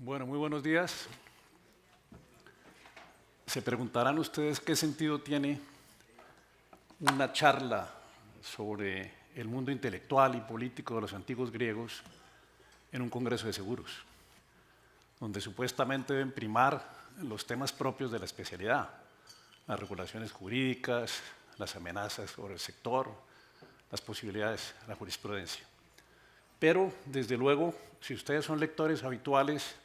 Bueno, muy buenos días. Se preguntarán ustedes qué sentido tiene una charla sobre el mundo intelectual y político de los antiguos griegos en un congreso de seguros, donde supuestamente deben primar los temas propios de la especialidad, las regulaciones jurídicas, las amenazas sobre el sector, las posibilidades, la jurisprudencia. Pero, desde luego, si ustedes son lectores habituales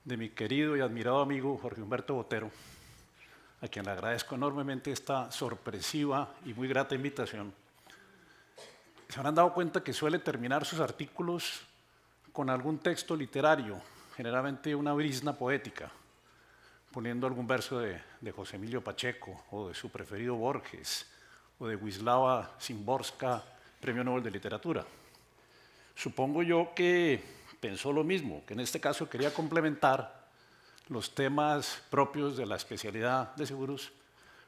de mi querido y admirado amigo Jorge Humberto Botero, a quien le agradezco enormemente esta sorpresiva y muy grata invitación, se habrán dado cuenta que suele terminar sus artículos con algún texto literario, generalmente una brizna poética, poniendo algún verso de José Emilio Pacheco, o de su preferido Borges, o de Wisława Szymborska, Premio Nobel de Literatura. Supongo yo que pensó lo mismo, que en este caso quería complementar los temas propios de la especialidad de seguros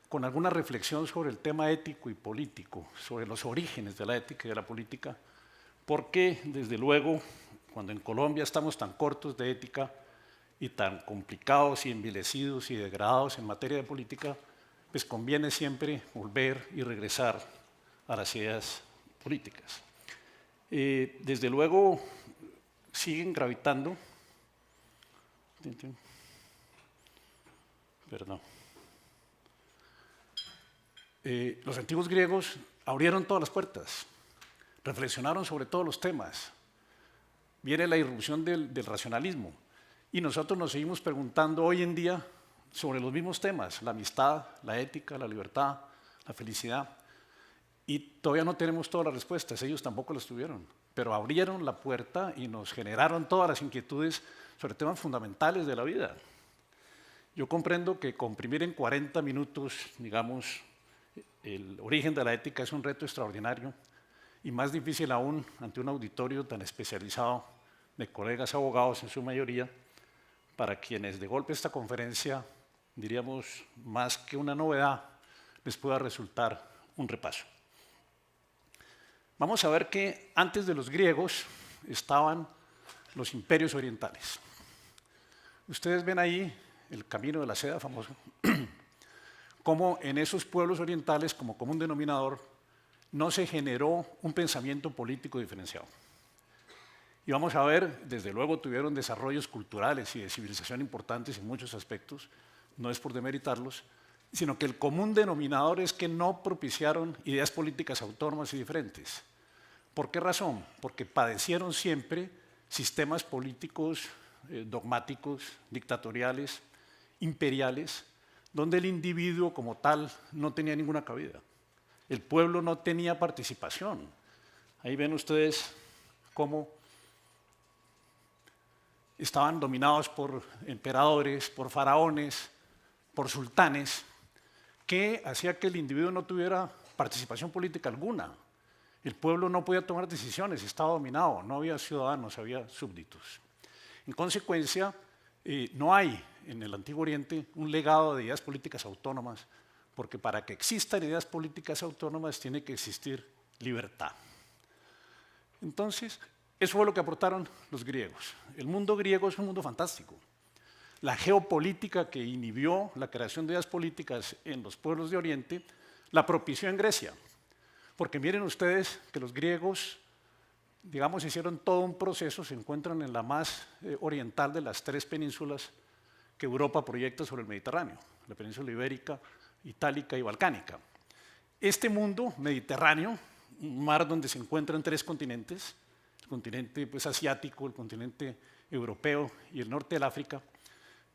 con alguna reflexión sobre el tema ético y político, sobre los orígenes de la ética y de la política, porque, desde luego, cuando en Colombia estamos tan cortos de ética y tan complicados y envilecidos y degradados en materia de política, pues conviene siempre volver y regresar a las ideas políticas. Desde luego, siguen gravitando. Perdón. Los antiguos griegos abrieron todas las puertas, reflexionaron sobre todos los temas. Viene la irrupción del racionalismo y nosotros nos seguimos preguntando hoy en día sobre los mismos temas, la amistad, la ética, la libertad, la felicidad. Y todavía no tenemos todas las respuestas, ellos tampoco las tuvieron, pero abrieron la puerta y nos generaron todas las inquietudes sobre temas fundamentales de la vida. Yo comprendo que comprimir en 40 minutos, digamos, el origen de la ética es un reto extraordinario y más difícil aún ante un auditorio tan especializado de colegas abogados en su mayoría, para quienes de golpe esta conferencia, diríamos, más que una novedad, les pueda resultar un repaso. Vamos a ver que antes de los griegos estaban los imperios orientales. Ustedes ven ahí el camino de la seda famoso, cómo en esos pueblos orientales, como común denominador, no se generó un pensamiento político diferenciado. Y vamos a ver, desde luego tuvieron desarrollos culturales y de civilización importantes en muchos aspectos, no es por demeritarlos, sino que el común denominador es que no propiciaron ideas políticas autónomas y diferentes. ¿Por qué razón? Porque padecieron siempre sistemas políticos dogmáticos, dictatoriales, imperiales, donde el individuo como tal no tenía ninguna cabida. El pueblo no tenía participación. Ahí ven ustedes cómo estaban dominados por emperadores, por faraones, por sultanes, que hacía que el individuo no tuviera participación política alguna. El pueblo no podía tomar decisiones, estaba dominado, no había ciudadanos, había súbditos. En consecuencia, no hay en el Antiguo Oriente un legado de ideas políticas autónomas, porque para que existan ideas políticas autónomas tiene que existir libertad. Entonces, eso fue lo que aportaron los griegos. El mundo griego es un mundo fantástico. La geopolítica que inhibió la creación de ideas políticas en los pueblos de Oriente la propició en Grecia. Porque miren ustedes que los griegos, digamos, hicieron todo un proceso, se encuentran en la más oriental de las tres penínsulas que Europa proyecta sobre el Mediterráneo, la península ibérica, itálica y balcánica. Este mundo mediterráneo, un mar donde se encuentran tres continentes, el continente asiático, el continente europeo y el norte del África,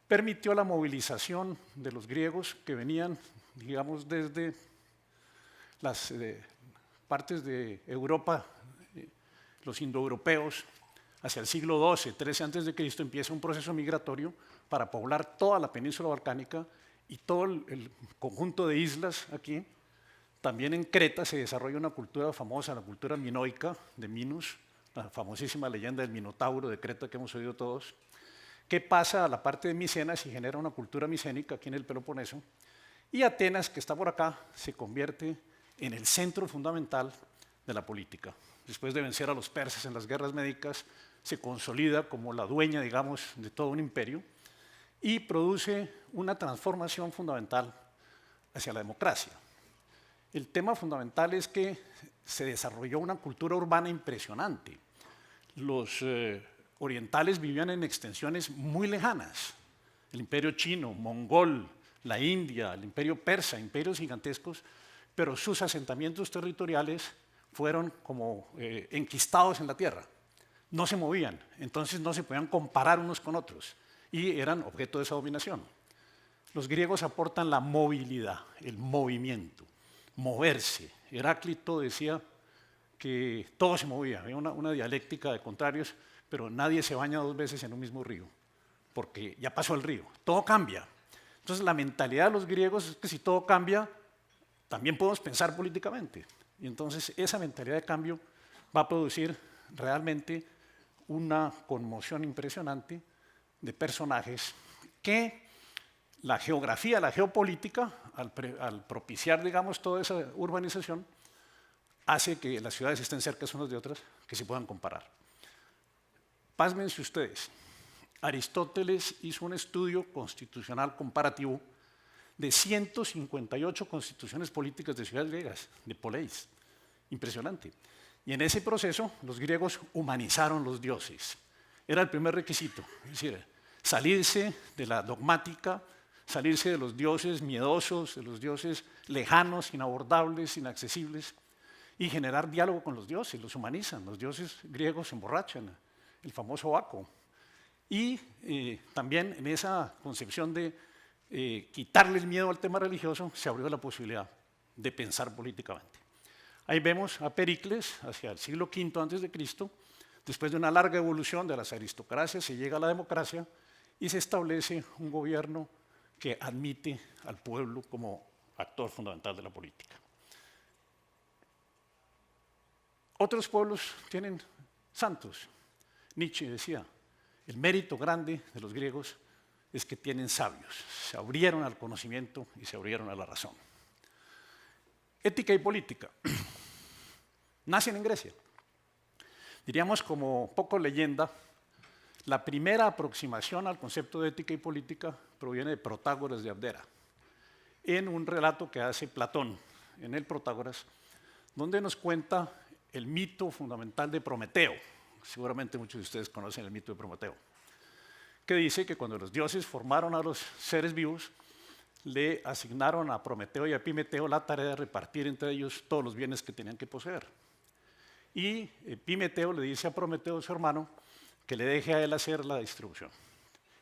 permitió la movilización de los griegos que venían, digamos, desde las partes de Europa, los indoeuropeos, hacia el siglo XII, XIII a.C., empieza un proceso migratorio para poblar toda la península balcánica y todo el conjunto de islas aquí. También en Creta se desarrolla una cultura famosa, la cultura minoica de Minos, la famosísima leyenda del Minotauro de Creta que hemos oído todos, que pasa a la parte de Micenas y genera una cultura micénica aquí en el Peloponeso. Y Atenas, que está por acá, se convierte en el centro fundamental de la política. Después de vencer a los persas en las guerras médicas, se consolida como la dueña, digamos, de todo un imperio y produce una transformación fundamental hacia la democracia. El tema fundamental es que se desarrolló una cultura urbana impresionante. Los orientales vivían en extensiones muy lejanas. El imperio chino, mongol, la India, el imperio persa, imperios gigantescos, pero sus asentamientos territoriales fueron como enquistados en la tierra. No se movían, entonces no se podían comparar unos con otros y eran objeto de esa dominación. Los griegos aportan la movilidad, el movimiento, moverse. Heráclito decía que todo se movía, había una dialéctica de contrarios, pero nadie se baña 2 veces en un mismo río, porque ya pasó el río, todo cambia. Entonces la mentalidad de los griegos es que si todo cambia, también podemos pensar políticamente. Y entonces esa mentalidad de cambio va a producir realmente una conmoción impresionante de personajes que la geografía, la geopolítica, al propiciar, digamos, toda esa urbanización, hace que las ciudades estén cerca unas de otras, que se puedan comparar. Pásmense ustedes, Aristóteles hizo un estudio constitucional comparativo de 158 constituciones políticas de ciudades griegas, de poleis. Impresionante. Y en ese proceso los griegos humanizaron los dioses. Era el primer requisito, es decir, salirse de la dogmática, salirse de los dioses miedosos, de los dioses lejanos, inabordables, inaccesibles, y generar diálogo con los dioses, los humanizan. Los dioses griegos se emborrachan, el famoso Baco. Y también en esa concepción de quitarle el miedo al tema religioso, se abrió la posibilidad de pensar políticamente. Ahí vemos a Pericles, hacia el siglo V a.C., después de una larga evolución de las aristocracias, se llega a la democracia y se establece un gobierno que admite al pueblo como actor fundamental de la política. Otros pueblos tienen santos. Nietzsche decía, el mérito grande de los griegos es que tienen sabios, se abrieron al conocimiento y se abrieron a la razón. Ética y política nacen en Grecia. Diríamos como poco leyenda, la primera aproximación al concepto de ética y política proviene de Protágoras de Abdera, en un relato que hace Platón en el Protágoras, donde nos cuenta el mito fundamental de Prometeo. Seguramente muchos de ustedes conocen el mito de Prometeo, que dice que cuando los dioses formaron a los seres vivos, le asignaron a Prometeo y a Epimeteo la tarea de repartir entre ellos todos los bienes que tenían que poseer. Y Epimeteo le dice a Prometeo, su hermano, que le deje a él hacer la distribución.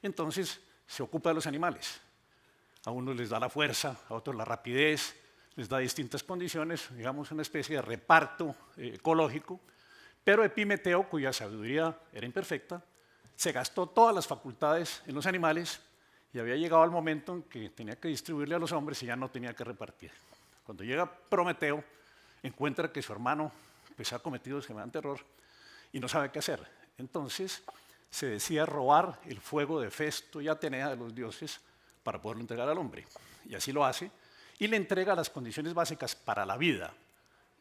Entonces se ocupa de los animales. A unos les da la fuerza, a otros la rapidez, les da distintas condiciones, digamos una especie de reparto ecológico, pero Epimeteo, cuya sabiduría era imperfecta, se gastó todas las facultades en los animales y había llegado al momento en que tenía que distribuirle a los hombres y ya no tenía que repartir. Cuando llega Prometeo, encuentra que su hermano pues, ha cometido semejante error y no sabe qué hacer. Entonces se decide robar el fuego de Festo y Atenea de los dioses para poderlo entregar al hombre. Y así lo hace y le entrega las condiciones básicas para la vida,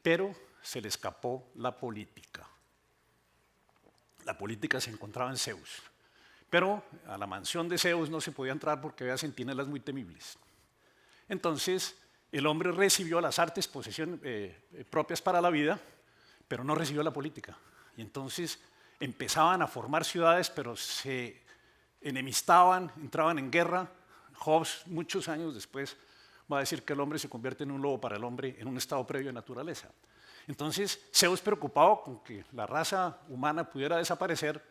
pero se le escapó la política. La política se encontraba en Zeus, pero a la mansión de Zeus no se podía entrar porque había centinelas muy temibles. Entonces el hombre recibió las artes propias para la vida, pero no recibió la política. Y entonces empezaban a formar ciudades, pero se enemistaban, entraban en guerra. Hobbes, muchos años después, va a decir que el hombre se convierte en un lobo para el hombre en un estado previo de naturaleza. Entonces, Zeus, preocupado con que la raza humana pudiera desaparecer,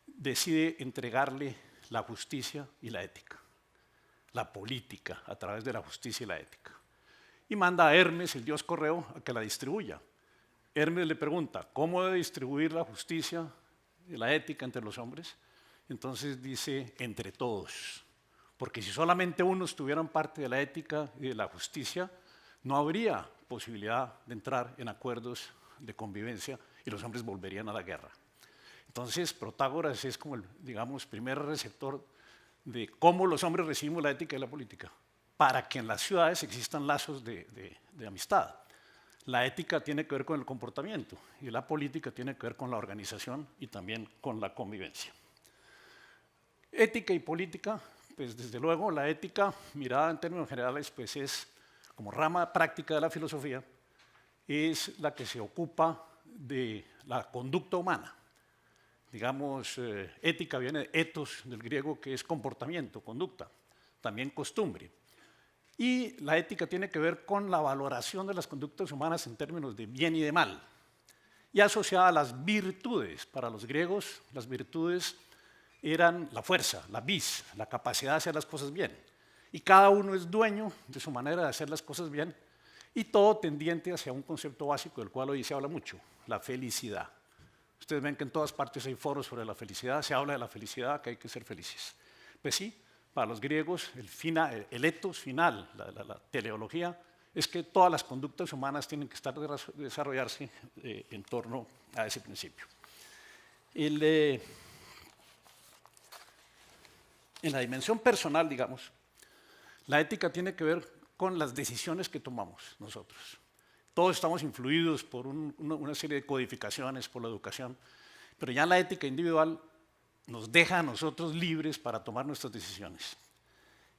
decide entregarle la justicia y la ética, la política a través de la justicia y la ética. Y manda a Hermes, el dios correo, a que la distribuya. Hermes le pregunta, ¿cómo debe distribuir la justicia y la ética entre los hombres? Entonces dice, entre todos. Porque si solamente unos tuvieran parte de la ética y de la justicia, no habría posibilidad de entrar en acuerdos de convivencia y los hombres volverían a la guerra. Entonces, Protágoras es como el, digamos, primer receptor de cómo los hombres recibimos la ética y la política, para que en las ciudades existan lazos de amistad. La ética tiene que ver con el comportamiento y la política tiene que ver con la organización y también con la convivencia. Ética y política, pues desde luego la ética, mirada en términos generales, pues es como rama práctica de la filosofía, es la que se ocupa de la conducta humana. Digamos, ética viene de ethos, del griego, que es comportamiento, conducta, también costumbre. Y la ética tiene que ver con la valoración de las conductas humanas en términos de bien y de mal, y asociada a las virtudes. Para los griegos, las virtudes eran la fuerza, la vis, la capacidad de hacer las cosas bien. Y cada uno es dueño de su manera de hacer las cosas bien, y todo tendiente hacia un concepto básico del cual hoy se habla mucho, la felicidad. Ustedes ven que en todas partes hay foros sobre la felicidad, se habla de la felicidad, que hay que ser felices. Pues sí, para los griegos el ethos final, la teleología, es que todas las conductas humanas tienen que desarrollarse en torno a ese principio. En la dimensión personal, digamos, la ética tiene que ver con las decisiones que tomamos nosotros. Todos estamos influidos por una serie de codificaciones, por la educación, pero ya la ética individual nos deja a nosotros libres para tomar nuestras decisiones.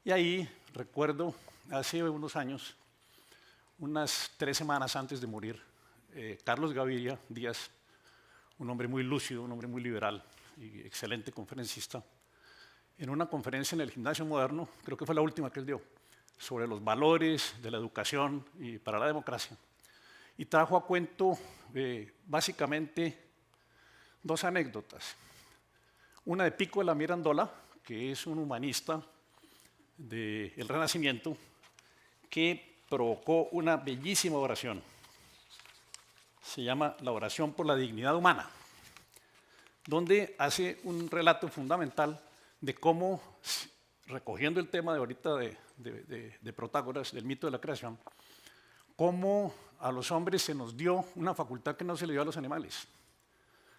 Y ahí recuerdo, hace unos años, unas 3 semanas antes de morir, Carlos Gaviria Díaz, un hombre muy lúcido, un hombre muy liberal y excelente conferencista, en una conferencia en el Gimnasio Moderno, creo que fue la última que él dio, sobre los valores de la educación y para la democracia, y trajo a cuento básicamente 2 anécdotas. Una de Pico de la Mirandola, que es un humanista del Renacimiento, que provocó una bellísima oración. Se llama la oración por la dignidad humana, donde hace un relato fundamental de cómo, recogiendo el tema de ahorita de Protágoras, del mito de la creación, cómo a los hombres se nos dio una facultad que no se le dio a los animales.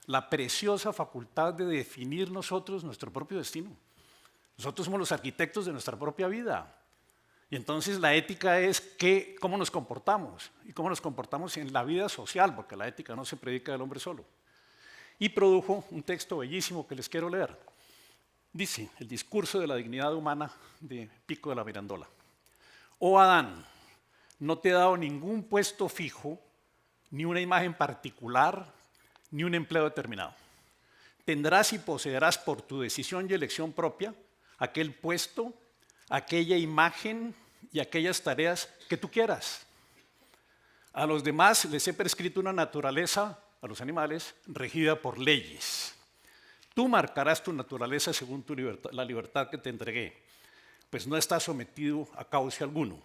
La preciosa facultad de definir nosotros nuestro propio destino. Nosotros somos los arquitectos de nuestra propia vida. Y entonces la ética es cómo nos comportamos, y cómo nos comportamos en la vida social, porque la ética no se predica del hombre solo. Y produjo un texto bellísimo que les quiero leer. Dice, el discurso de la dignidad humana de Pico de la Mirandola. Oh Adán, no te he dado ningún puesto fijo, ni una imagen particular, ni un empleo determinado. Tendrás y poseerás por tu decisión y elección propia aquel puesto, aquella imagen y aquellas tareas que tú quieras. A los demás les he prescrito una naturaleza, a los animales, regida por leyes. Tú marcarás tu naturaleza según la libertad que te entregué, pues no estás sometido a cauce alguno.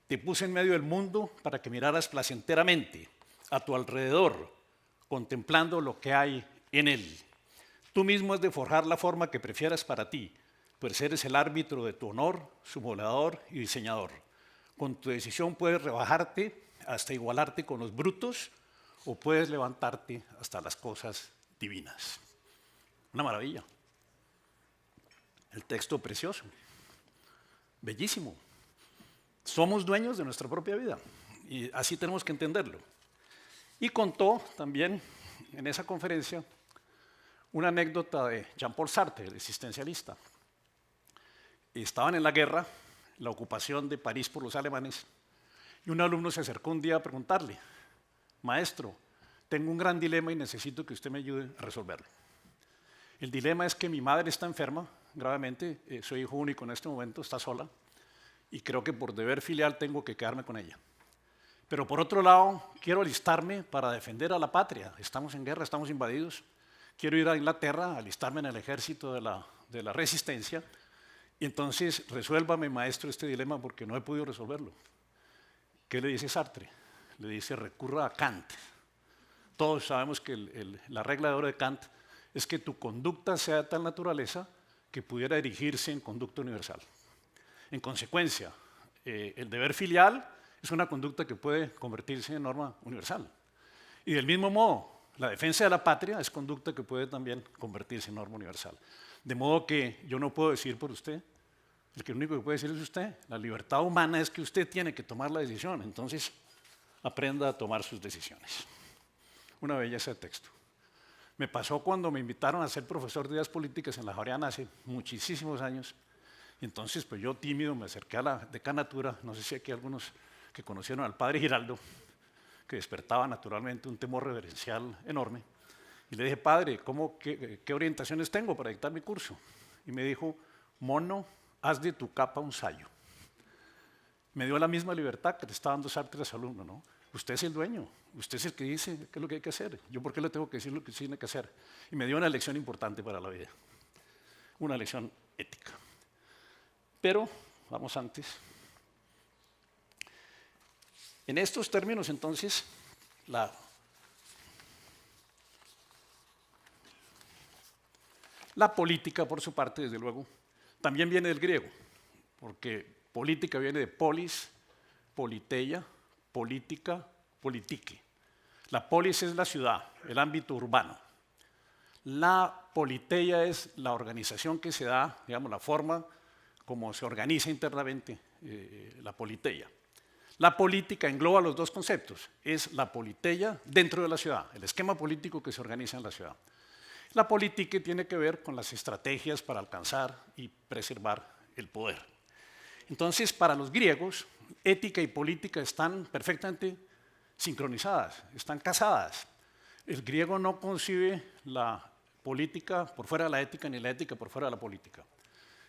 Te puse en medio del mundo para que miraras placenteramente a tu alrededor, contemplando lo que hay en él. Tú mismo has de forjar la forma que prefieras para ti, pues eres el árbitro de tu honor, su modelador y diseñador. Con tu decisión puedes rebajarte hasta igualarte con los brutos o puedes levantarte hasta las cosas divinas. Una maravilla. El texto precioso, bellísimo. Somos dueños de nuestra propia vida y así tenemos que entenderlo. Y contó también en esa conferencia una anécdota de Jean-Paul Sartre, el existencialista. Estaban en la guerra, la ocupación de París por los alemanes, y un alumno se acercó un día a preguntarle, maestro, tengo un gran dilema y necesito que usted me ayude a resolverlo. El dilema es que mi madre está enferma gravemente, soy hijo único en este momento, está sola, y creo que por deber filial tengo que quedarme con ella. Pero por otro lado, quiero alistarme para defender a la patria. Estamos en guerra, estamos invadidos. Quiero ir a Inglaterra, alistarme en el ejército de la resistencia. Y entonces, resuélvame, maestro, este dilema porque no he podido resolverlo. ¿Qué le dice Sartre? Le dice, recurra a Kant. Todos sabemos que la regla de oro de Kant es que tu conducta sea de tal naturaleza que pudiera erigirse en conducta universal. En consecuencia, el deber filial es una conducta que puede convertirse en norma universal. Y del mismo modo, la defensa de la patria es conducta que puede también convertirse en norma universal. De modo que yo no puedo decir por usted, el único que puede decir es usted. La libertad humana es que usted tiene que tomar la decisión. Entonces, aprenda a tomar sus decisiones. Una belleza de texto. Me pasó cuando me invitaron a ser profesor de ideas políticas en la Javeriana hace muchísimos años. Y entonces, pues yo tímido me acerqué a la decanatura, no sé si aquí algunos que conocieron al padre Giraldo, que despertaba naturalmente un temor reverencial enorme. Y le dije, padre, ¿qué orientaciones tengo para dictar mi curso? Y me dijo, mono, haz de tu capa un sayo. Me dio la misma libertad que le está dando Sartre a su alumno, ¿no? Usted es el dueño, usted es el que dice qué es lo que hay que hacer. ¿Yo por qué le tengo que decir lo que tiene que hacer? Y me dio una lección importante para la vida, una lección ética. Pero, vamos antes. En estos términos, entonces, la política, por su parte, desde luego, también viene del griego, porque política viene de polis, politeia, política, politique. La polis es la ciudad, el ámbito urbano. La politeia es la organización que se da, digamos, la forma como se organiza internamente la politeia. La política engloba los dos conceptos, es la politeia dentro de la ciudad, el esquema político que se organiza en la ciudad. La politique tiene que ver con las estrategias para alcanzar y preservar el poder. Entonces, para los griegos, ética y política están perfectamente sincronizadas, están casadas. El griego no concibe la política por fuera de la ética ni la ética por fuera de la política.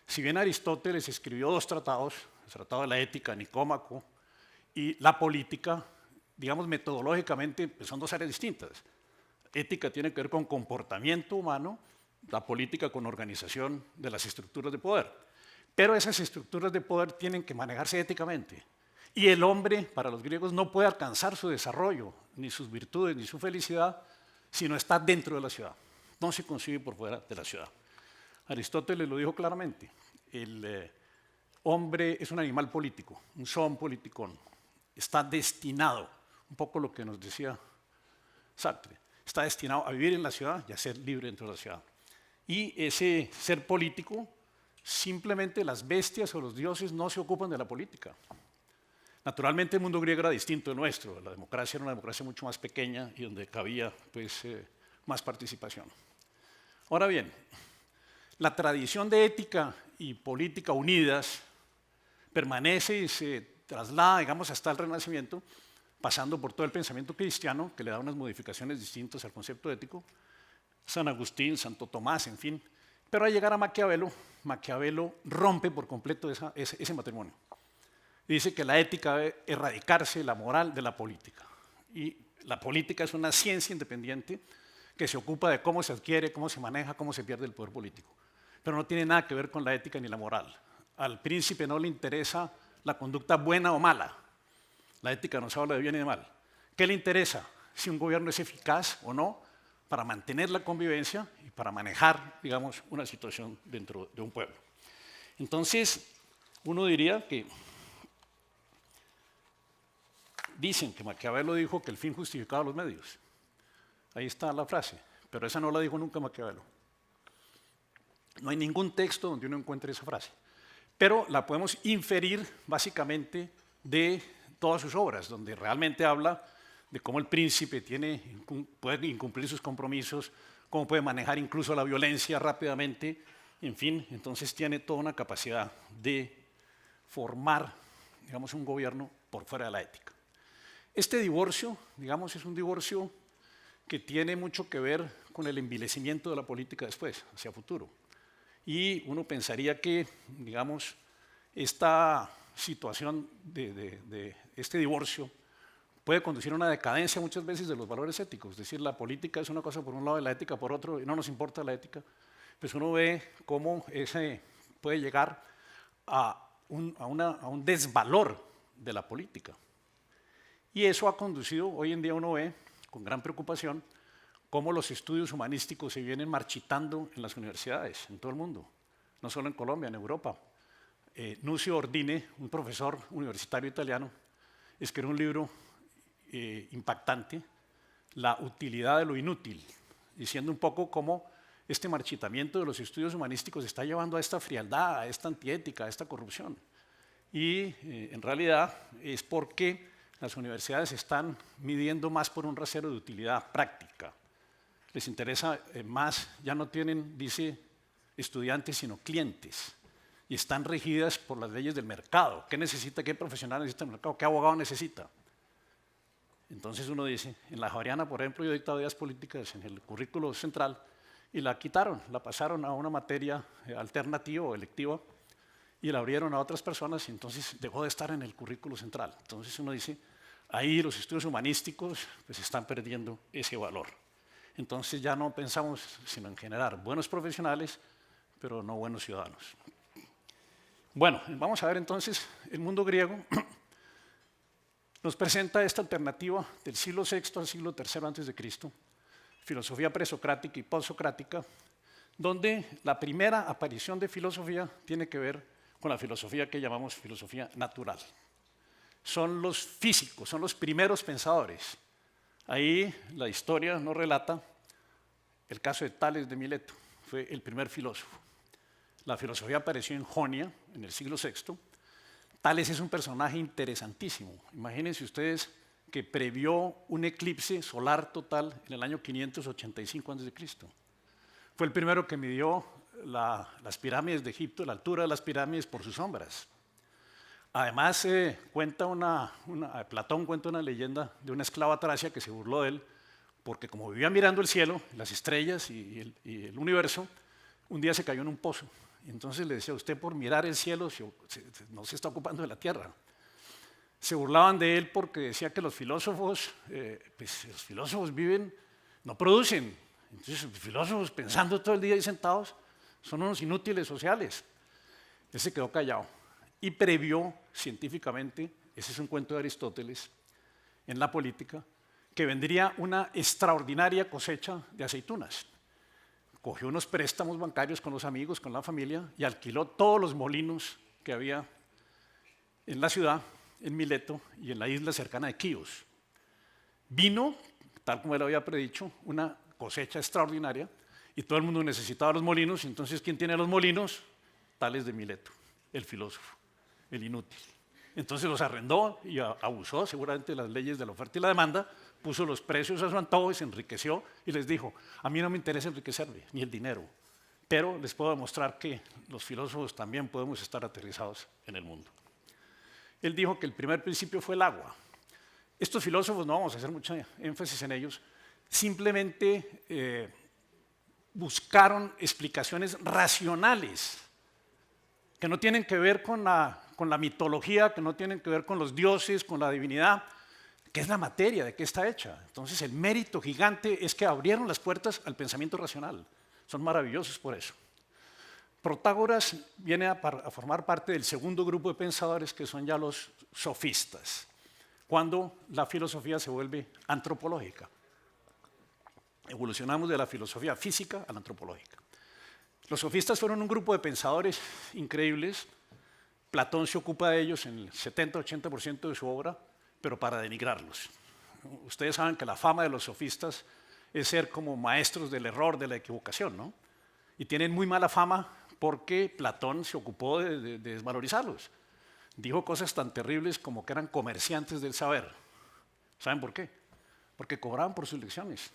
Si bien Aristóteles escribió dos tratados, el Tratado de la Ética, Nicómaco, y la política, digamos metodológicamente, pues son dos áreas distintas. Ética tiene que ver con comportamiento humano, la política con organización de las estructuras de poder. Pero esas estructuras de poder tienen que manejarse éticamente. Y el hombre, para los griegos, no puede alcanzar su desarrollo, ni sus virtudes, ni su felicidad, si no está dentro de la ciudad. No se concibe por fuera de la ciudad. Aristóteles lo dijo claramente. El hombre es un animal político, un zoon politikon. Está destinado, un poco lo que nos decía Sartre, está destinado a vivir en la ciudad y a ser libre dentro de la ciudad. Y ese ser político, simplemente las bestias o los dioses no se ocupan de la política. Naturalmente el mundo griego era distinto del nuestro, la democracia era una democracia mucho más pequeña y donde cabía pues, más participación. Ahora bien, la tradición de ética y política unidas permanece y se traslada, digamos, hasta el Renacimiento, pasando por todo el pensamiento cristiano, que le da unas modificaciones distintas al concepto ético, San Agustín, Santo Tomás, en fin. Pero al llegar a Maquiavelo, Maquiavelo rompe por completo ese matrimonio. Dice que la ética debe erradicarse la moral de la política. Y la política es una ciencia independiente que se ocupa de cómo se adquiere, cómo se maneja, cómo se pierde el poder político. Pero no tiene nada que ver con la ética ni la moral. Al príncipe no le interesa la conducta buena o mala. La ética nos habla de bien y de mal. ¿Qué le interesa? Si un gobierno es eficaz o no para mantener la convivencia y para manejar, digamos, una situación dentro de un pueblo. Entonces, uno diría que dicen que Maquiavelo dijo que el fin justificaba los medios. Ahí está la frase, pero esa no la dijo nunca Maquiavelo. No hay ningún texto donde uno encuentre esa frase, pero la podemos inferir básicamente de todas sus obras, donde realmente habla de cómo el príncipe puede incumplir sus compromisos, cómo puede manejar incluso la violencia rápidamente, en fin, entonces tiene toda una capacidad de formar, digamos, un gobierno por fuera de la ética. Este divorcio, digamos, es un divorcio que tiene mucho que ver con el envilecimiento de la política después, hacia futuro. Y uno pensaría que, digamos, esta situación de este divorcio puede conducir a una decadencia muchas veces de los valores éticos. Es decir, la política es una cosa por un lado y la ética por otro, y no nos importa la ética. Pues uno ve cómo ese puede llegar a un desvalor de la política. Y eso ha conducido, hoy en día uno ve con gran preocupación, cómo los estudios humanísticos se vienen marchitando en las universidades, en todo el mundo, no solo en Colombia, en Europa. Nucio Ordine, un profesor universitario italiano, escribió un libro impactante, La utilidad de lo inútil, diciendo un poco cómo este marchitamiento de los estudios humanísticos está llevando a esta frialdad, a esta antiética, a esta corrupción. Y en realidad es porque Las universidades están midiendo más por un rasero de utilidad práctica. Les interesa más, ya no tienen, dice, estudiantes, sino clientes. Y están regidas por las leyes del mercado. ¿Qué necesita? ¿Qué profesional necesita el mercado? ¿Qué abogado necesita? Entonces uno dice, en la Javeriana, por ejemplo, yo he dictado ideas políticas en el currículo central y la quitaron, la pasaron a una materia alternativa o electiva y la abrieron a otras personas y entonces dejó de estar en el currículo central. Entonces uno dice, ahí los estudios humanísticos pues están perdiendo ese valor. Entonces ya no pensamos sino en generar buenos profesionales, pero no buenos ciudadanos. Bueno, vamos a ver entonces el mundo griego. Nos presenta esta alternativa del siglo VI al siglo III a.C., filosofía presocrática y postsocrática, donde la primera aparición de filosofía tiene que ver con la filosofía que llamamos filosofía natural. Son los físicos, son los primeros pensadores. Ahí la historia nos relata el caso de Tales de Mileto, fue el primer filósofo. La filosofía apareció en Jonia, en el siglo VI. Tales es un personaje interesantísimo. Imagínense ustedes que previó un eclipse solar total en el año 585 a.C. Fue el primero que midió las pirámides de Egipto, la altura de las pirámides por sus sombras. Además, Platón cuenta una leyenda de una esclava tracia que se burló de él, porque como vivía mirando el cielo, las estrellas y el universo, un día se cayó en un pozo. Entonces le decía, usted por mirar el cielo no se está ocupando de la tierra. Se burlaban de él porque decía que los filósofos viven, no producen. Entonces los filósofos pensando todo el día ahí sentados son unos inútiles sociales. Él se quedó callado y previó científicamente, ese es un cuento de Aristóteles, en la política, que vendría una extraordinaria cosecha de aceitunas. Cogió unos préstamos bancarios con los amigos, con la familia, y alquiló todos los molinos que había en la ciudad, en Mileto y en la isla cercana de Quíos. Vino, tal como él había predicho, una cosecha extraordinaria, y todo el mundo necesitaba los molinos, y entonces ¿quién tiene los molinos? Tales de Mileto, el filósofo, el inútil. Entonces los arrendó y abusó seguramente de las leyes de la oferta y la demanda, puso los precios a su antojo y se enriqueció y les dijo, a mí no me interesa enriquecerme, ni el dinero, pero les puedo demostrar que los filósofos también podemos estar aterrizados en el mundo. Él dijo que el primer principio fue el agua. Estos filósofos, no vamos a hacer mucho énfasis en ellos, simplemente buscaron explicaciones racionales que no tienen que ver con la mitología, que no tienen que ver con los dioses, con la divinidad, que es la materia, de qué está hecha. Entonces el mérito gigante es que abrieron las puertas al pensamiento racional. Son maravillosos por eso. Protágoras viene a formar parte del segundo grupo de pensadores, que son ya los sofistas, cuando la filosofía se vuelve antropológica. Evolucionamos de la filosofía física a la antropológica. Los sofistas fueron un grupo de pensadores increíbles. Platón se ocupa de ellos en el 70-80% de su obra, pero para denigrarlos. Ustedes saben que la fama de los sofistas es ser como maestros del error, de la equivocación, ¿no? Y tienen muy mala fama porque Platón se ocupó de desvalorizarlos. Dijo cosas tan terribles como que eran comerciantes del saber. ¿Saben por qué? Porque cobraban por sus lecciones.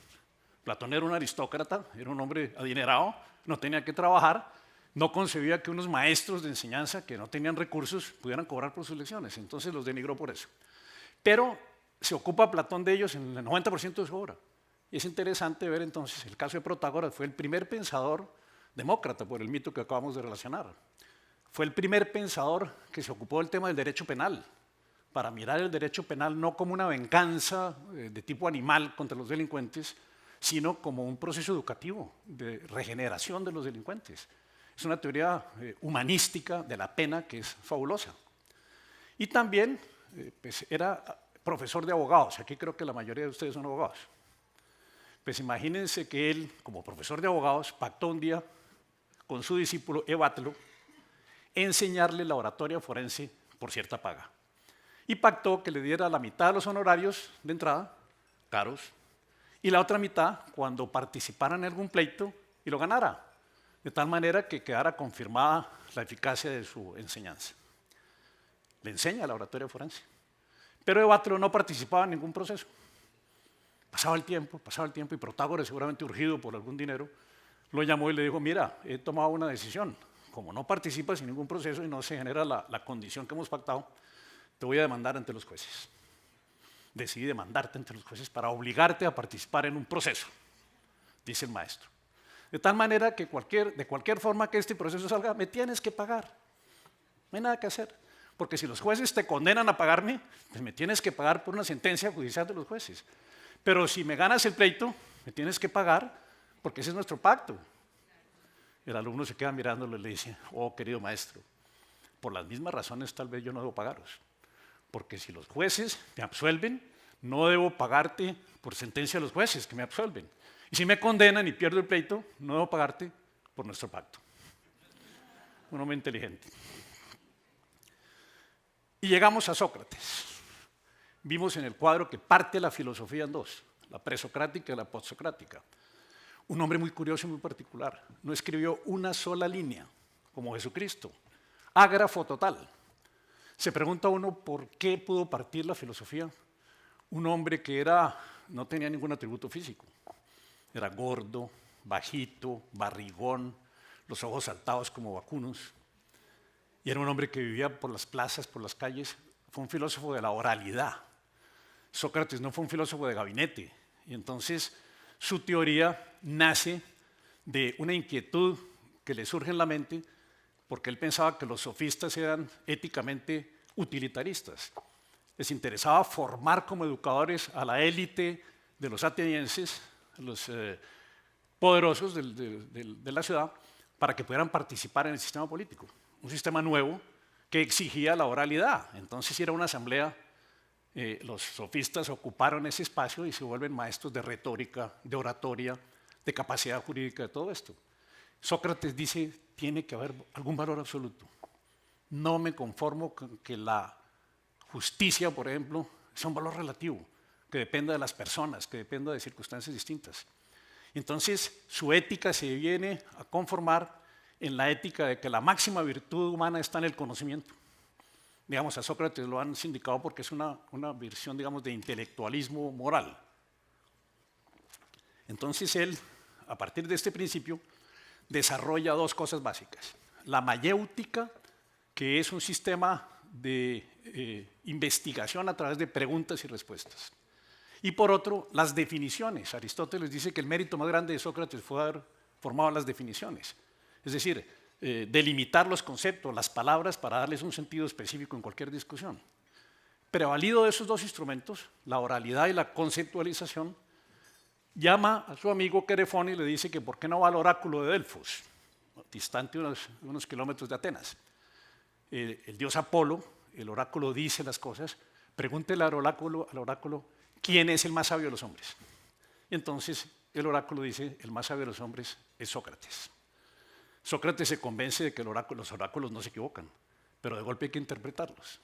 Platón era un aristócrata, era un hombre adinerado, no tenía que trabajar, no concebía que unos maestros de enseñanza que no tenían recursos pudieran cobrar por sus lecciones, entonces los denigró por eso. Pero se ocupa Platón de ellos en el 90% de su obra. Y es interesante ver entonces el caso de Protágoras, fue el primer pensador demócrata, por el mito que acabamos de relacionar. Fue el primer pensador que se ocupó del tema del derecho penal, para mirar el derecho penal no como una venganza de tipo animal contra los delincuentes, sino como un proceso educativo de regeneración de los delincuentes. Es una teoría humanística de la pena que es fabulosa. Y también pues era profesor de abogados. Aquí creo que la mayoría de ustedes son abogados. Pues imagínense que él, como profesor de abogados, pactó un día con su discípulo Evatlo enseñarle la oratoria forense por cierta paga. Y pactó que le diera la mitad de los honorarios de entrada, caros, y la otra mitad cuando participara en algún pleito y lo ganara, de tal manera que quedara confirmada la eficacia de su enseñanza. Le enseña la oratoria forense. Pero Evátero no participaba en ningún proceso. Pasaba el tiempo, y Protágoras, seguramente urgido por algún dinero, lo llamó y le dijo, mira, he tomado una decisión. Como no participas en ningún proceso y no se genera la condición que hemos pactado, te voy a demandar ante los jueces. Decidí demandarte ante los jueces para obligarte a participar en un proceso, dice el maestro. De tal manera que de cualquier forma que este proceso salga, me tienes que pagar. No hay nada que hacer. Porque si los jueces te condenan a pagarme, pues me tienes que pagar por una sentencia judicial de los jueces. Pero si me ganas el pleito, me tienes que pagar porque ese es nuestro pacto. El alumno se queda mirándolo y le dice, oh querido maestro, por las mismas razones tal vez yo no debo pagaros. Porque si los jueces me absuelven, no debo pagarte por sentencia de los jueces que me absuelven. Y si me condenan y pierdo el pleito, no debo pagarte por nuestro pacto. Un hombre inteligente. Y llegamos a Sócrates. Vimos en el cuadro que parte la filosofía en dos, la presocrática y la postsocrática. Un hombre muy curioso y muy particular. No escribió una sola línea, como Jesucristo. Ágrafo total. Se pregunta uno por qué pudo partir la filosofía. Un hombre que no tenía ningún atributo físico. Era gordo, bajito, barrigón, los ojos saltados como vacunos. Y era un hombre que vivía por las plazas, por las calles. Fue un filósofo de la oralidad. Sócrates no fue un filósofo de gabinete. Y entonces su teoría nace de una inquietud que le surge en la mente porque él pensaba que los sofistas eran éticamente utilitaristas. Les interesaba formar como educadores a la élite de los atenienses, los poderosos de la ciudad, para que pudieran participar en el sistema político. Un sistema nuevo que exigía la oralidad. Entonces era una asamblea, los sofistas ocuparon ese espacio y se vuelven maestros de retórica, de oratoria, de capacidad jurídica, de todo esto. Sócrates dice, tiene que haber algún valor absoluto. No me conformo con que la justicia, por ejemplo, sea un valor relativo, que dependa de las personas, que dependa de circunstancias distintas. Entonces, su ética se viene a conformar en la ética de que la máxima virtud humana está en el conocimiento. Digamos, a Sócrates lo han sindicado porque es una versión, digamos, de intelectualismo moral. Entonces él, a partir de este principio, desarrolla dos cosas básicas. La mayéutica, que es un sistema de investigación a través de preguntas y respuestas. Y por otro, las definiciones. Aristóteles dice que el mérito más grande de Sócrates fue haber formado las definiciones. Es decir, delimitar los conceptos, las palabras para darles un sentido específico en cualquier discusión. Prevalido de esos dos instrumentos, la oralidad y la conceptualización, llama a su amigo Querefón y le dice que por qué no va al oráculo de Delfos, distante unos kilómetros de Atenas. El dios Apolo, el oráculo dice las cosas, pregúntele al oráculo quién es el más sabio de los hombres. Y entonces el oráculo dice, el más sabio de los hombres es Sócrates. Sócrates se convence de que los oráculos no se equivocan, pero de golpe hay que interpretarlos.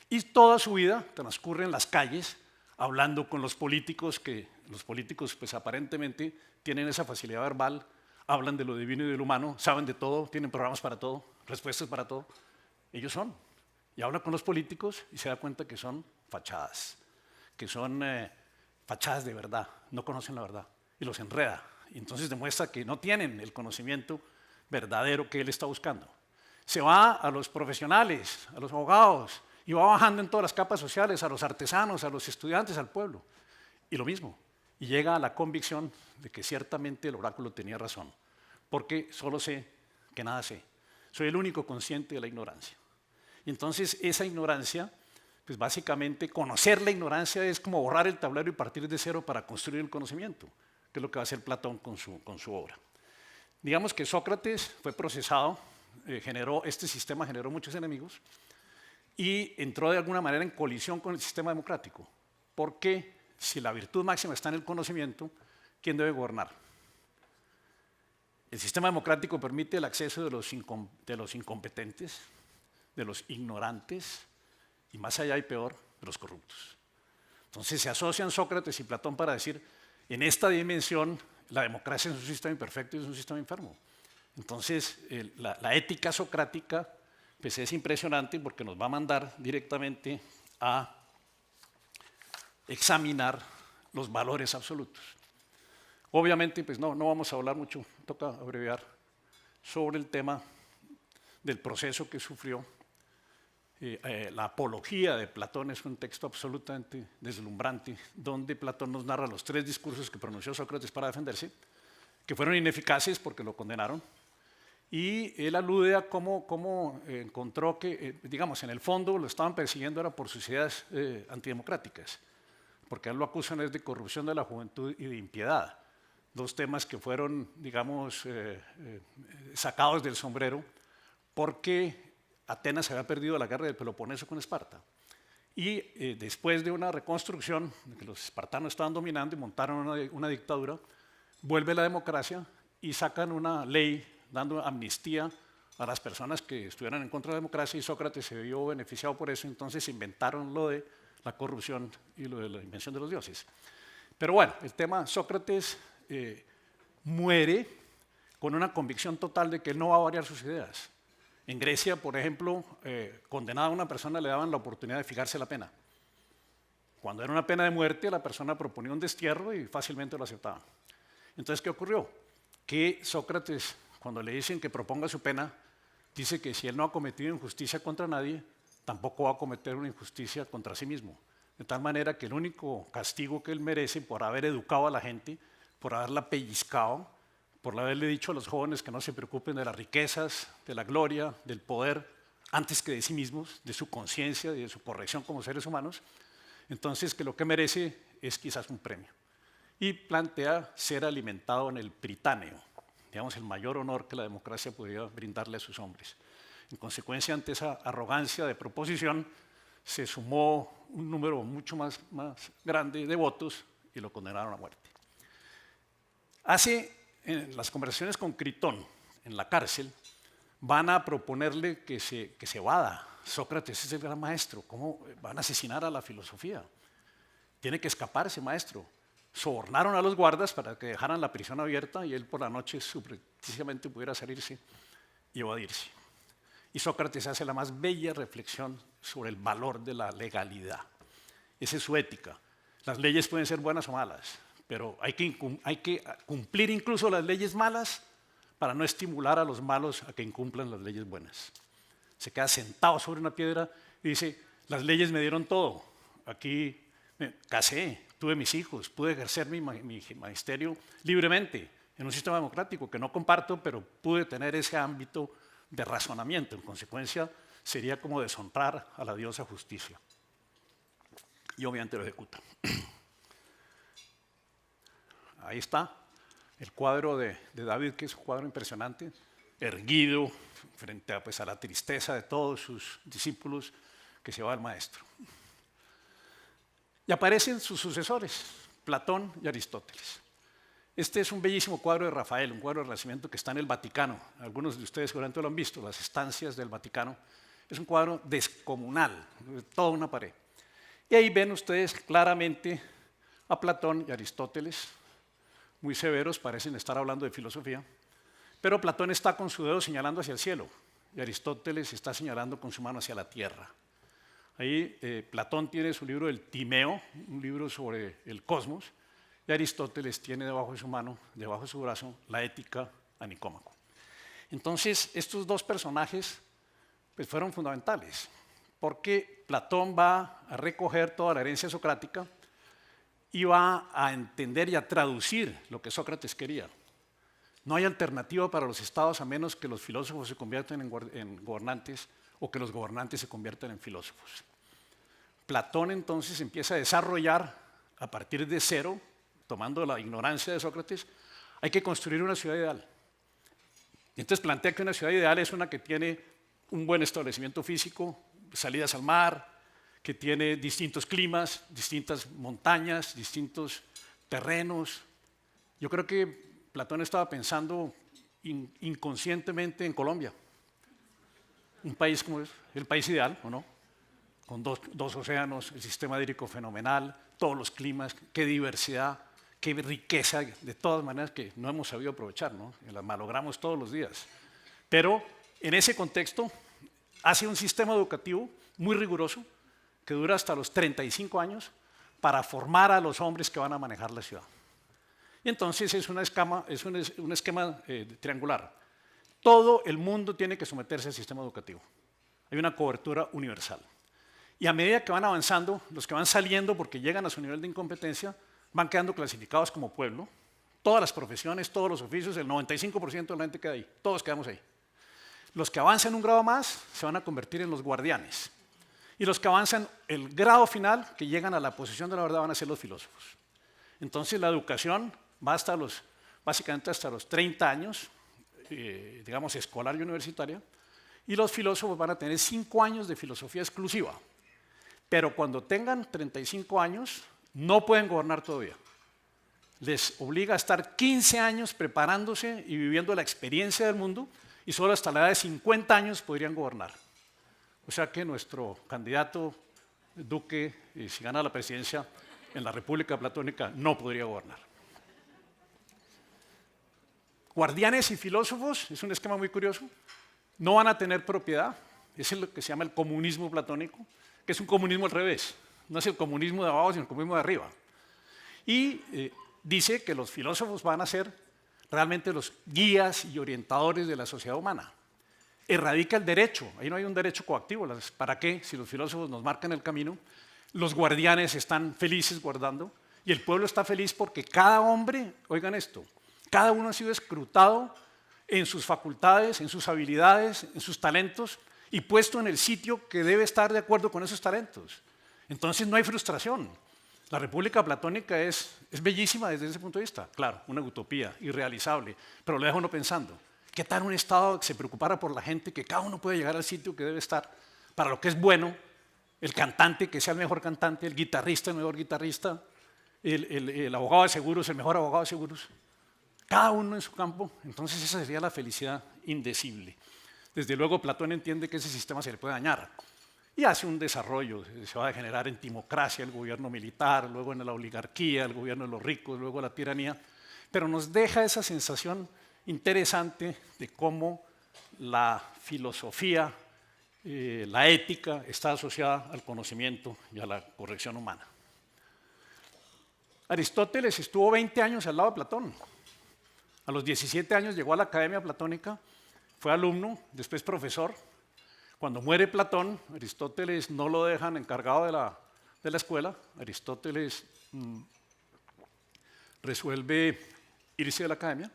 Y toda su vida transcurre en las calles, hablando con los políticos, que los políticos pues aparentemente tienen esa facilidad verbal, hablan de lo divino y de lo humano, saben de todo, tienen programas para todo, respuestas para todo. Ellos son. Y habla con los políticos y se da cuenta que son fachadas, que son fachadas de verdad, no conocen la verdad, y los enreda. Y entonces demuestra que no tienen el conocimiento verdadero que él está buscando. Se va a los profesionales, a los abogados, y va bajando en todas las capas sociales, a los artesanos, a los estudiantes, al pueblo. Y lo mismo. Y llega a la convicción de que ciertamente el oráculo tenía razón, porque solo sé que nada sé. Soy el único consciente de la ignorancia. Y entonces esa ignorancia, pues básicamente conocer la ignorancia es como borrar el tablero y partir de cero para construir el conocimiento, que es lo que va a hacer Platón con su obra. Digamos que Sócrates fue procesado, este sistema generó muchos enemigos y entró de alguna manera en colisión con el sistema democrático. Porque si la virtud máxima está en el conocimiento, ¿quién debe gobernar? El sistema democrático permite el acceso de los incompetentes, de los ignorantes y más allá y peor, de los corruptos. Entonces se asocian Sócrates y Platón para decir, en esta dimensión, la democracia es un sistema imperfecto y es un sistema enfermo. Entonces, la ética socrática pues es impresionante porque nos va a mandar directamente a examinar los valores absolutos. Obviamente, pues no vamos a hablar mucho, toca abreviar, sobre el tema del proceso que sufrió. La Apología de Platón es un texto absolutamente deslumbrante, donde Platón nos narra los 3 discursos que pronunció Sócrates para defenderse, que fueron ineficaces porque lo condenaron, y él alude a cómo encontró que, digamos, en el fondo lo estaban persiguiendo era por sus ideas antidemocráticas, porque a él lo acusan es de corrupción de la juventud y de impiedad, 2 temas que fueron, digamos, sacados del sombrero, porque Atenas había perdido la guerra del Peloponeso con Esparta. Y después de una reconstrucción, de que los espartanos estaban dominando y montaron una dictadura, vuelve la democracia y sacan una ley dando amnistía a las personas que estuvieran en contra de la democracia, y Sócrates se vio beneficiado por eso, entonces inventaron lo de la corrupción y lo de la invención de los dioses. Pero bueno, el tema Sócrates muere con una convicción total de que él no va a variar sus ideas. En Grecia, por ejemplo, condenada a una persona le daban la oportunidad de fijarse la pena. Cuando era una pena de muerte, la persona proponía un destierro y fácilmente lo aceptaban. Entonces, ¿qué ocurrió? Que Sócrates, cuando le dicen que proponga su pena, dice que si él no ha cometido injusticia contra nadie, tampoco va a cometer una injusticia contra sí mismo. De tal manera que el único castigo que él merece por haber educado a la gente, por haberla pellizcado, por haberle dicho a los jóvenes que no se preocupen de las riquezas, de la gloria, del poder, antes que de sí mismos, de su conciencia y de su corrección como seres humanos, entonces que lo que merece es quizás un premio. Y plantea ser alimentado en el Pritáneo, digamos el mayor honor que la democracia podía brindarle a sus hombres. En consecuencia, ante esa arrogancia de proposición, se sumó un número mucho más grande de votos y lo condenaron a muerte. En las conversaciones con Critón en la cárcel, van a proponerle que se evada. Sócrates es el gran maestro, ¿cómo van a asesinar a la filosofía? Tiene que escapar ese maestro. Sobornaron a los guardas para que dejaran la prisión abierta y él por la noche subrepticiamente pudiera salirse y evadirse. Y Sócrates hace la más bella reflexión sobre el valor de la legalidad. Esa es su ética. Las leyes pueden ser buenas o malas, pero hay que cumplir incluso las leyes malas para no estimular a los malos a que incumplan las leyes buenas. Se queda sentado sobre una piedra y dice, las leyes me dieron todo. Aquí me casé, tuve mis hijos, pude ejercer mi magisterio libremente en un sistema democrático que no comparto, pero pude tener ese ámbito de razonamiento. En consecuencia, sería como deshonrar a la diosa justicia. Y obviamente lo ejecuta. Ahí está el cuadro de David, que es un cuadro impresionante, erguido frente a la tristeza de todos sus discípulos que se va al maestro. Y aparecen sus sucesores, Platón y Aristóteles. Este es un bellísimo cuadro de Rafael, un cuadro de Renacimiento que está en el Vaticano. Algunos de ustedes seguramente lo han visto, las estancias del Vaticano. Es un cuadro descomunal, toda una pared. Y ahí ven ustedes claramente a Platón y Aristóteles, muy severos, parecen estar hablando de filosofía, pero Platón está con su dedo señalando hacia el cielo y Aristóteles está señalando con su mano hacia la tierra. Ahí Platón tiene su libro El Timeo, un libro sobre el cosmos, y Aristóteles tiene debajo de su mano, debajo de su brazo, la Ética a Nicómaco. Entonces, estos 2 personajes pues, fueron fundamentales, porque Platón va a recoger toda la herencia socrática y va a entender y a traducir lo que Sócrates quería. No hay alternativa para los estados a menos que los filósofos se conviertan en gobernantes o que los gobernantes se conviertan en filósofos. Platón entonces empieza a desarrollar a partir de cero, tomando la ignorancia de Sócrates, hay que construir una ciudad ideal. Y entonces plantea que una ciudad ideal es una que tiene un buen establecimiento físico, salidas al mar, que tiene distintos climas, distintas montañas, distintos terrenos. Yo creo que Platón estaba pensando inconscientemente en Colombia, un país como es el país ideal, ¿o no? Con dos océanos, el sistema hídrico fenomenal, todos los climas, qué diversidad, qué riqueza, de todas maneras que no hemos sabido aprovechar, ¿no? Y la malogramos todos los días. Pero en ese contexto hace un sistema educativo muy riguroso, que dura hasta los 35 años, para formar a los hombres que van a manejar la ciudad. Y entonces es un esquema triangular. Todo el mundo tiene que someterse al sistema educativo. Hay una cobertura universal. Y a medida que van avanzando, los que van saliendo porque llegan a su nivel de incompetencia, van quedando clasificados como pueblo. Todas las profesiones, todos los oficios, el 95% de la gente queda ahí. Todos quedamos ahí. Los que avanzan un grado más se van a convertir en los guardianes. Y los que avanzan el grado final, que llegan a la posición de la verdad, van a ser los filósofos. Entonces la educación va hasta básicamente hasta los 30 años, digamos escolar y universitaria, y los filósofos van a tener 5 años de filosofía exclusiva. Pero cuando tengan 35 años, no pueden gobernar todavía. Les obliga a estar 15 años preparándose y viviendo la experiencia del mundo, y solo hasta la edad de 50 años podrían gobernar. O sea que nuestro candidato Duque, si gana la presidencia en la República Platónica, no podría gobernar. Guardianes y filósofos, es un esquema muy curioso, no van a tener propiedad, es lo que se llama el comunismo platónico, que es un comunismo al revés, no es el comunismo de abajo, sino el comunismo de arriba. Y dice que los filósofos van a ser realmente los guías y orientadores de la sociedad humana. Erradica el derecho, ahí no hay un derecho coactivo, ¿para qué? Si los filósofos nos marcan el camino, los guardianes están felices guardando y el pueblo está feliz porque cada hombre, oigan esto, cada uno ha sido escrutado en sus facultades, en sus habilidades, en sus talentos y puesto en el sitio que debe estar de acuerdo con esos talentos. Entonces no hay frustración. La República Platónica es bellísima desde ese punto de vista. Claro, una utopía, irrealizable, pero lo deja uno pensando. ¿Qué tal un Estado que se preocupara por la gente, que cada uno puede llegar al sitio que debe estar para lo que es bueno? El cantante, que sea el mejor cantante, el guitarrista, el mejor guitarrista, el abogado de seguros, el mejor abogado de seguros. Cada uno en su campo, entonces esa sería la felicidad indecible. Desde luego Platón entiende que ese sistema se le puede dañar y hace un desarrollo, se va a generar en timocracia el gobierno militar, luego en la oligarquía, el gobierno de los ricos, luego la tiranía, pero nos deja esa sensación interesante de cómo la filosofía, la ética está asociada al conocimiento y a la corrección humana. Aristóteles estuvo 20 años al lado de Platón. A los 17 años llegó a la Academia Platónica, fue alumno, después profesor. Cuando muere Platón, Aristóteles no lo dejan encargado de la escuela. Aristóteles resuelve irse de la Academia.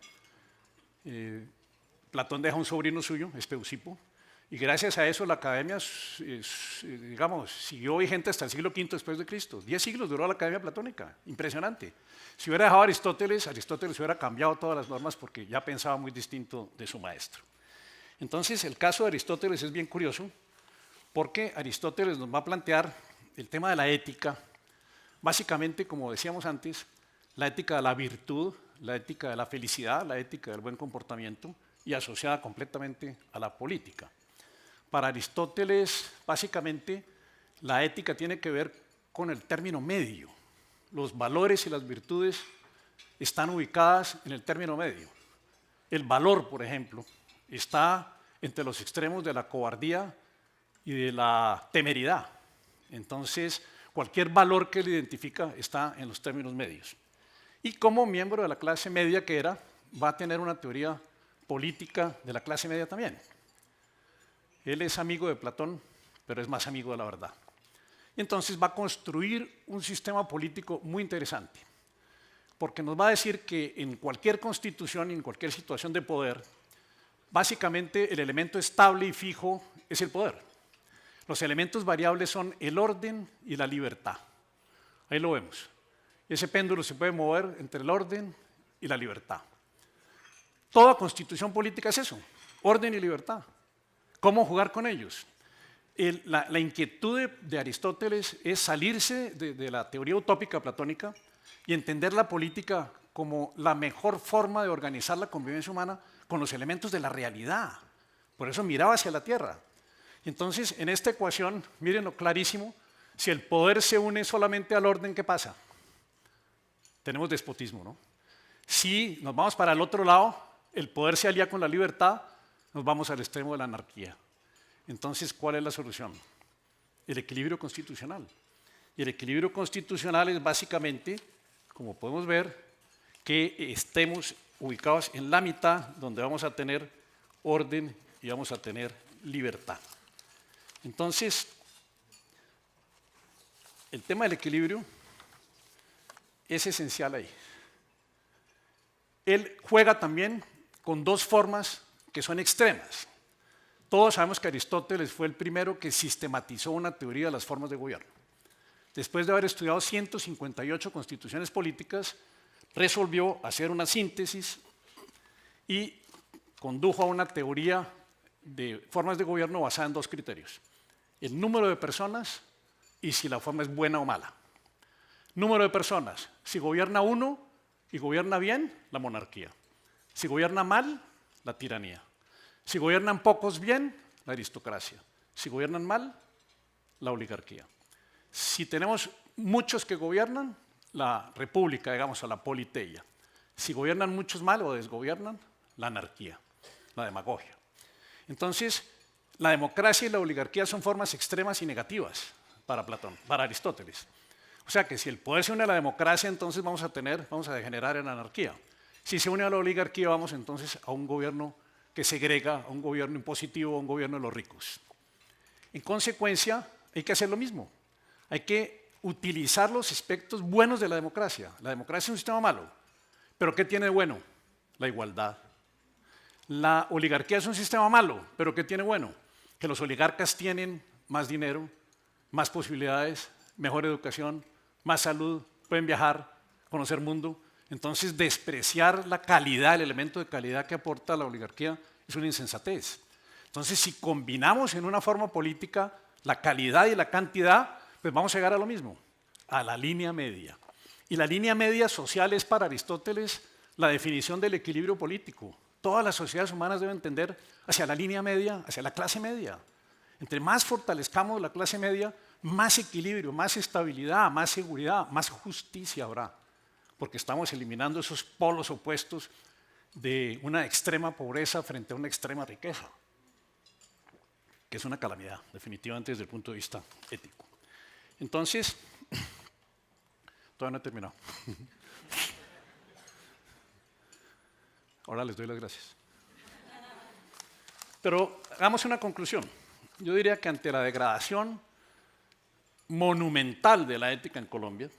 Platón deja un sobrino suyo, Espeusipo, y gracias a eso la Academia, digamos, siguió vigente hasta el siglo V después de Cristo. 10 siglos duró la Academia Platónica, impresionante. Si hubiera dejado a Aristóteles hubiera cambiado todas las normas porque ya pensaba muy distinto de su maestro. Entonces, el caso de Aristóteles es bien curioso porque Aristóteles nos va a plantear el tema de la ética, básicamente, como decíamos antes, la ética de la virtud, la ética de la felicidad, la ética del buen comportamiento y asociada completamente a la política. Para Aristóteles, básicamente, la ética tiene que ver con el término medio. Los valores y las virtudes están ubicadas en el término medio. El valor, por ejemplo, está entre los extremos de la cobardía y de la temeridad. Entonces, cualquier valor que le identifica está en los términos medios. Y como miembro de la clase media que era, va a tener una teoría política de la clase media también. Él es amigo de Platón, pero es más amigo de la verdad. Y entonces va a construir un sistema político muy interesante, porque nos va a decir que en cualquier constitución y en cualquier situación de poder, básicamente el elemento estable y fijo es el poder. Los elementos variables son el orden y la libertad. Ahí lo vemos. Ese péndulo se puede mover entre el orden y la libertad. Toda constitución política es eso, orden y libertad. ¿Cómo jugar con ellos? La inquietud de Aristóteles es salirse de la teoría utópica platónica y entender la política como la mejor forma de organizar la convivencia humana con los elementos de la realidad. Por eso miraba hacia la tierra. Entonces, en esta ecuación, mírenlo clarísimo, si el poder se une solamente al orden, ¿qué pasa? Tenemos despotismo, ¿no? Si nos vamos para el otro lado, el poder se alía con la libertad, nos vamos al extremo de la anarquía. Entonces, ¿cuál es la solución? El equilibrio constitucional. Y el equilibrio constitucional es básicamente, como podemos ver, que estemos ubicados en la mitad, donde vamos a tener orden y vamos a tener libertad. Entonces, el tema del equilibrio es esencial ahí. Él juega también con dos formas que son extremas. Todos sabemos que Aristóteles fue el primero que sistematizó una teoría de las formas de gobierno. Después de haber estudiado 158 constituciones políticas, resolvió hacer una síntesis y condujo a una teoría de formas de gobierno basada en dos criterios: el número de personas y si la forma es buena o mala. Número de personas: si gobierna uno y gobierna bien, la monarquía. Si gobierna mal, la tiranía. Si gobiernan pocos bien, la aristocracia. Si gobiernan mal, la oligarquía. Si tenemos muchos que gobiernan, la república, digamos, o la politeia. Si gobiernan muchos mal o desgobiernan, la anarquía, la demagogia. Entonces, la democracia y la oligarquía son formas extremas y negativas para Platón, para Aristóteles. O sea que si el poder se une a la democracia, entonces vamos a degenerar en anarquía. Si se une a la oligarquía, vamos entonces a un gobierno que segrega, a un gobierno impositivo, a un gobierno de los ricos. En consecuencia, hay que hacer lo mismo. Hay que utilizar los aspectos buenos de la democracia. La democracia es un sistema malo, pero ¿qué tiene de bueno? La igualdad. La oligarquía es un sistema malo, pero ¿qué tiene bueno? Que los oligarcas tienen más dinero, más posibilidades, mejor educación, más salud, pueden viajar, conocer mundo. Entonces, despreciar la calidad, el elemento de calidad que aporta la oligarquía es una insensatez. Entonces, si combinamos en una forma política la calidad y la cantidad, pues vamos a llegar a lo mismo, a la línea media. Y la línea media social es para Aristóteles la definición del equilibrio político. Todas las sociedades humanas deben tender hacia la línea media, hacia la clase media. Entre más fortalezcamos la clase media, más equilibrio, más estabilidad, más seguridad, más justicia habrá, porque estamos eliminando esos polos opuestos de una extrema pobreza frente a una extrema riqueza, que es una calamidad, definitivamente desde el punto de vista ético. Entonces, todavía no he terminado. Ahora les doy las gracias. Pero hagamos una conclusión. Yo diría que ante la degradación monumental de la ética en Colombia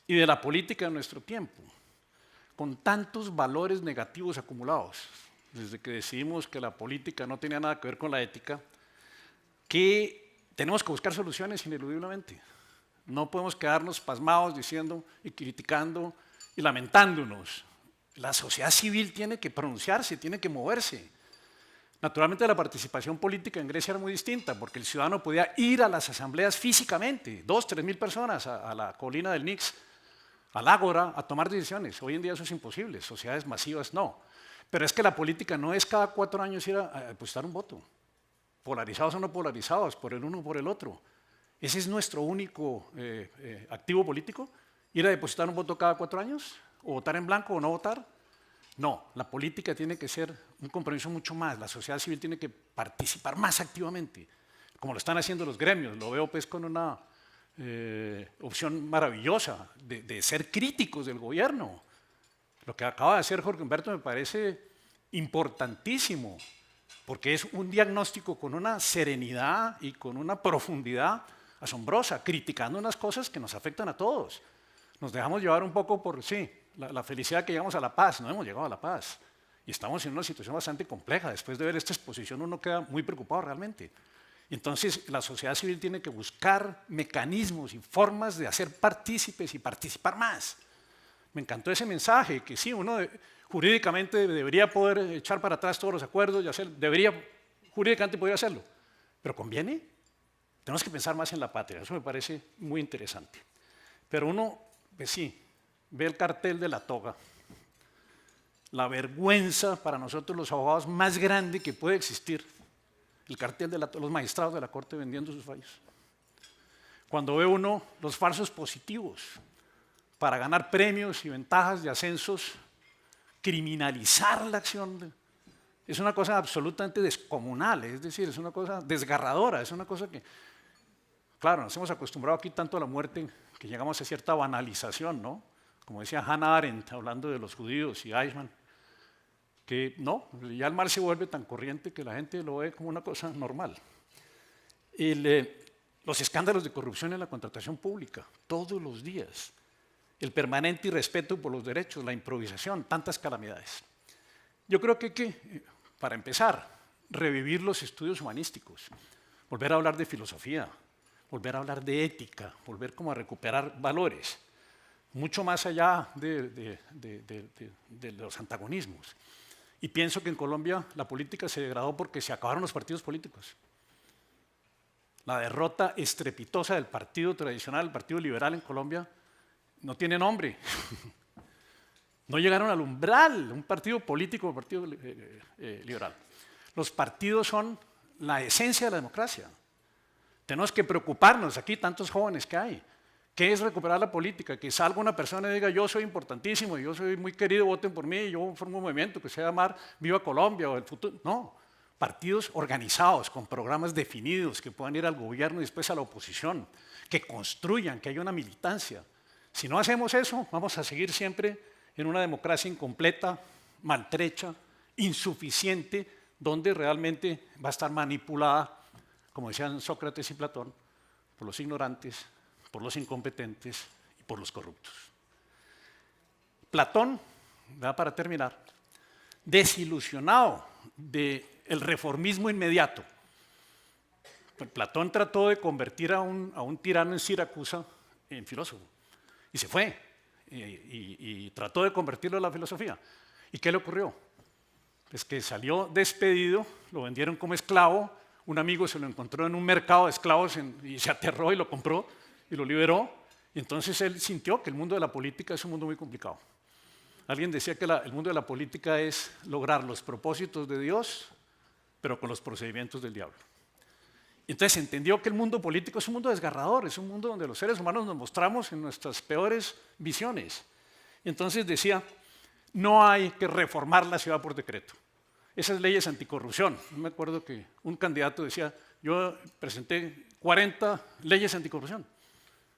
y de la política en nuestro tiempo, con tantos valores negativos acumulados, desde que decidimos que la política no tenía nada que ver con la ética, que tenemos que buscar soluciones ineludiblemente. No podemos quedarnos pasmados diciendo y criticando y lamentándonos. La sociedad civil tiene que pronunciarse, tiene que moverse. Naturalmente la participación política en Grecia era muy distinta, porque el ciudadano podía ir a las asambleas físicamente, 2.000 3.000 personas a la colina del Nix, al Ágora, a tomar decisiones. Hoy en día eso es imposible, sociedades masivas no. Pero es que la política no es cada 4 años ir a depositar un voto. Polarizados o no polarizados, por el uno o por el otro. Ese es nuestro único activo político, ir a depositar un voto cada 4 años, o votar en blanco o no votar. No, la política tiene que ser un compromiso mucho más, la sociedad civil tiene que participar más activamente, como lo están haciendo los gremios. Lo veo pues con una opción maravillosa de ser críticos del gobierno. Lo que acaba de hacer Jorge Humberto me parece importantísimo, porque es un diagnóstico con una serenidad y con una profundidad asombrosa, criticando unas cosas que nos afectan a todos. Nos dejamos llevar un poco por, sí, la felicidad que llegamos a la paz. No hemos llegado a la paz. Y estamos en una situación bastante compleja. Después de ver esta exposición uno queda muy preocupado realmente. Entonces la sociedad civil tiene que buscar mecanismos y formas de hacer partícipes y participar más. Me encantó ese mensaje, que sí, uno jurídicamente debería poder echar para atrás todos los acuerdos y hacer, jurídicamente podría hacerlo. ¿Pero conviene? Tenemos que pensar más en la patria. Eso me parece muy interesante. Pero uno, pues sí, ve el cartel de la toga, la vergüenza para nosotros los abogados más grande que puede existir, el cartel de los magistrados de la Corte vendiendo sus fallos. Cuando ve uno los falsos positivos para ganar premios y ventajas de ascensos, criminalizar la acción, es una cosa absolutamente descomunal, es decir, es una cosa desgarradora, es una cosa que Claro, nos hemos acostumbrado aquí tanto a la muerte que llegamos a cierta banalización, ¿no? Como decía Hannah Arendt, hablando de los judíos y Eichmann, que no, ya el mal se vuelve tan corriente que la gente lo ve como una cosa normal. Los escándalos de corrupción en la contratación pública, todos los días. El permanente irrespeto por los derechos, la improvisación, tantas calamidades. Yo creo que hay que, para empezar, revivir los estudios humanísticos, volver a hablar de filosofía, volver a hablar de ética, volver como a recuperar valores, mucho más allá de los antagonismos. Y pienso que en Colombia la política se degradó porque se acabaron los partidos políticos. La derrota estrepitosa del partido tradicional, el Partido Liberal en Colombia, no tiene nombre. No llegaron al umbral, un partido político, el Partido Liberal. Los partidos son la esencia de la democracia. Tenemos que preocuparnos, aquí tantos jóvenes que hay. ¿Qué es recuperar la política? Que salga una persona y diga, yo soy importantísimo, yo soy muy querido, voten por mí, yo formo un movimiento que se va a llamar Viva Colombia o el futuro. No, partidos organizados, con programas definidos, que puedan ir al gobierno y después a la oposición, que construyan, que haya una militancia. Si no hacemos eso, vamos a seguir siempre en una democracia incompleta, maltrecha, insuficiente, donde realmente va a estar manipulada, como decían Sócrates y Platón, por los ignorantes, por los incompetentes y por los corruptos. Platón, para terminar, desilusionado del reformismo inmediato. Platón trató de convertir a un tirano en Siracusa en filósofo y se fue y trató de convertirlo a la filosofía. ¿Y qué le ocurrió? Pues que salió despedido, lo vendieron como esclavo, un amigo se lo encontró en un mercado de esclavos y se aterró y lo compró y lo liberó, y entonces él sintió que el mundo de la política es un mundo muy complicado. Alguien decía que el mundo de la política es lograr los propósitos de Dios, pero con los procedimientos del diablo. Y entonces entendió que el mundo político es un mundo desgarrador, es un mundo donde los seres humanos nos mostramos en nuestras peores visiones. Y entonces decía, no hay que reformar la ciudad por decreto. Esas leyes anticorrupción. Yo me acuerdo que un candidato decía, yo presenté 40 leyes anticorrupción.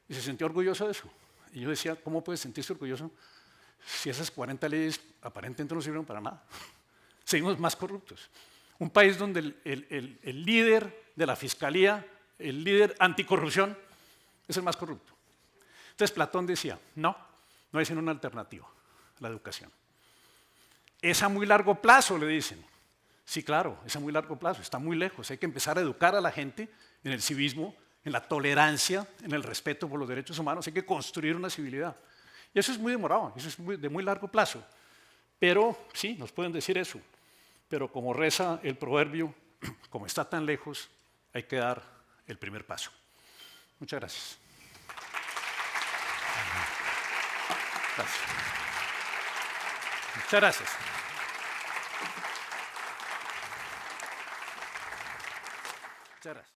Y se sintió orgulloso de eso. Y yo decía, ¿cómo puedes sentirse orgulloso si esas 40 leyes aparentemente no sirven para nada? Seguimos más corruptos. Un país donde el líder de la fiscalía, el líder anticorrupción, es el más corrupto. Entonces Platón decía, no hay sino una alternativa, la educación. Es a muy largo plazo, le dicen. Sí, claro, es a muy largo plazo, está muy lejos. Hay que empezar a educar a la gente en el civismo, en la tolerancia, en el respeto por los derechos humanos. Hay que construir una civilidad. Y eso es muy demorado, eso es de muy largo plazo. Pero sí, nos pueden decir eso. Pero como reza el proverbio, como está tan lejos, hay que dar el primer paso. Muchas gracias. Gracias. Muchas gracias. Muchas gracias.